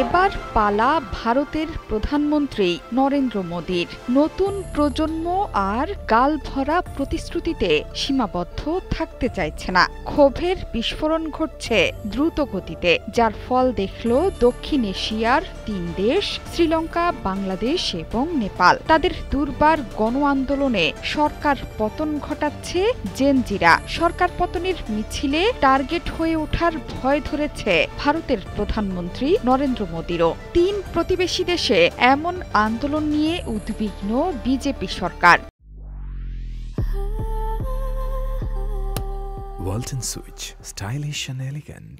এবার পালা ভারতের প্রধানমন্ত্রী নরেন্দ্র মোদীর। নতুন প্রজন্ম আর গালভরা প্রতিশ্রুতিতে সীমাবদ্ধ থাকতে চাইছে না। ক্ষোভের বিস্ফোরণ ঘটছে দ্রুত গতিতে, যার ফল দেখল দক্ষিণ এশিয়ার ৩ দেশ শ্রীলঙ্কা, বাংলাদেশ এবং নেপাল। তাদের দুর্বার গণ আন্দোলনে সরকার পতন ঘটাচ্ছে জেনজিরা। সরকার পতনের মিছিলে টার্গেট হয়ে ওঠার ভয় ধরেছে ভারতের প্রধানমন্ত্রী নরেন্দ্র মোদীরও। ৩ প্রতিবেশী দেশে এমন আন্দোলন নিয়ে উদ্বিগ্ন বিজেপি সরকার। Walton switch, stylish and elegant.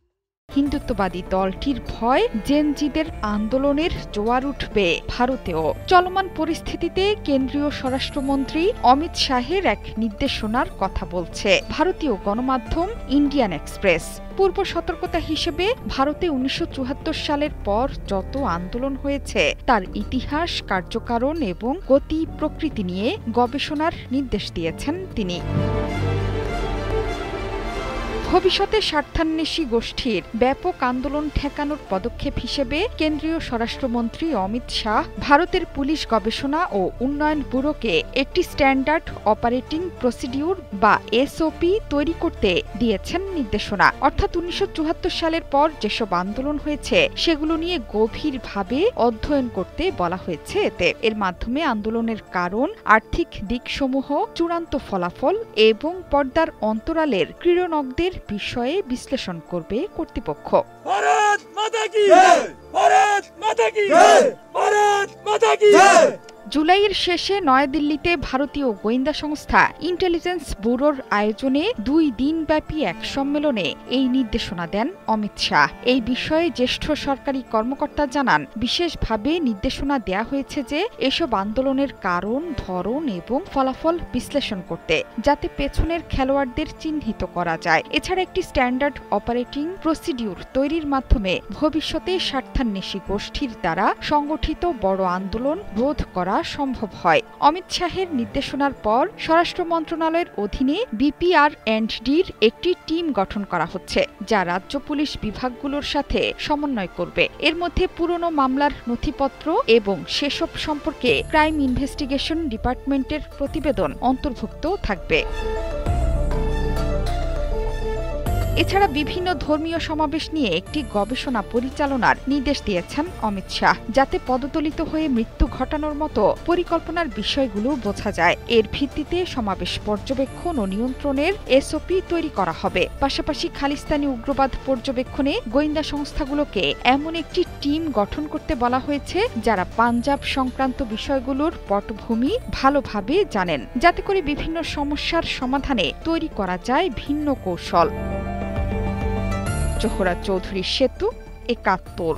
হিন্দুত্ববাদী দলটির ভয় জেনজিদের আন্দোলনের জোয়ার উঠবে ভারতেও। চলমান পরিস্থিতিতে কেন্দ্রীয় স্বরাষ্ট্রমন্ত্রী অমিত শাহের এক নির্দেশনার কথা বলছে ভারতীয় গণমাধ্যম ইন্ডিয়ান এক্সপ্রেস। পূর্ব সতর্কতা হিসেবে ভারতে ১৯৭৪ সালের পর যত আন্দোলন হয়েছে তার ইতিহাস, কার্যকারণ এবং গতি প্রকৃতি নিয়ে গবেষণার নির্দেশ দিয়েছেন তিনি। ভবিষ্যতে স্বার্থান্বেষী গোষ্ঠীর ব্যাপক আন্দোলন ঠেকানোর পদক্ষেপ হিসেবে কেন্দ্রীয় স্বরাষ্ট্রমন্ত্রী অমিত শাহ ভারতের পুলিশ গবেষণা ও উন্নয়ন ব্যুরোকে একটি স্ট্যান্ডার্ড অপারেটিং প্রসিডিউর বা এসওপি তৈরি করতে দিয়েছেন নির্দেশনা। অর্থাৎ ১৯৭৪ সালের পর যেসব আন্দোলন হয়েছে সেগুলো নিয়ে গভীরভাবে অধ্যয়ন করতে বলা হয়েছে এতে। এর মাধ্যমে আন্দোলনের কারণ, আর্থিক দিকসমূহ, চূড়ান্ত ফলাফল এবং পর্দার অন্তরালের ক্রীড়নকদের বিষয়ে বিশ্লেষণ করবে কর্তৃপক্ষ। ভারত মাতা কি জয়! ভারত মাতা কি জয়! ভারত মাতা কি জয়! জুলাইয়ের শেষে নয়াদিল্লিতে ভারতীয় গোয়েন্দা সংস্থা ইন্টেলিজেন্স ব্যুরোর আয়োজনে ২ দিনব্যাপী এক সম্মেলনে এই নির্দেশনা দেন অমিত শাহ। এই বিষয়ে জ্যেষ্ঠ সরকারি কর্মকর্তা জানান, বিশেষভাবে নির্দেশনা দেয়া হয়েছে যে এসব আন্দোলনের কারণ, ধরন এবং ফলাফল বিশ্লেষণ করতে, যাতে পেছনের খেলোয়াড়দের চিহ্নিত করা যায়। এছাড়া একটি স্ট্যান্ডার্ড অপারেটিং প্রসিডিউর তৈরির মাধ্যমে ভবিষ্যতে স্বার্থান্বেষী গোষ্ঠীর দ্বারা সংগঠিত বড় আন্দোলন রোধ করা সম্ভব হয়। অমিত শাহের নির্দেশনার পর স্বরাষ্ট্র মন্ত্রণালয়ের অধীনে বিপিআর&ডির একটি টিম গঠন করা হচ্ছে, যা রাজ্য পুলিশ বিভাগগুলোর সাথে সমন্বয় করবে। এর মধ্যে পুরনো মামলার নথিপত্র এবং সেসব সম্পর্কে ক্রাইম ইনভেস্টিগেশন ডিপার্টমেন্টের প্রতিবেদন অন্তর্ভুক্ত থাকবে। এছাড়া বিভিন্ন ধর্মীয় সমাবেশ নিয়ে একটি গবেষণা পরিচালনার নির্দেশ দিয়েছেন অমিত শাহ, যাতে পদদলিত হয়ে মৃত্যু ঘটানোর মতো পরিকল্পনার বিষয়গুলো বোঝা যায়। এর ভিত্তিতে সমাবেশ পর্যবেক্ষণ ও নিয়ন্ত্রণের এসওপি তৈরি করা হবে। পাশাপাশি খালিস্তানি উগ্রবাদ পর্যবেক্ষণে গোয়েন্দা সংস্থাগুলোকে এমন একটি টিম গঠন করতে বলা হয়েছে যারা পাঞ্জাব সংক্রান্ত বিষয়গুলোর পটভূমি ভালোভাবে জানেন, যাতে করে বিভিন্ন সমস্যার সমাধানে তৈরি করা যায় ভিন্ন কৌশল। জোহরা চৌধুরী সেতু, ৭১।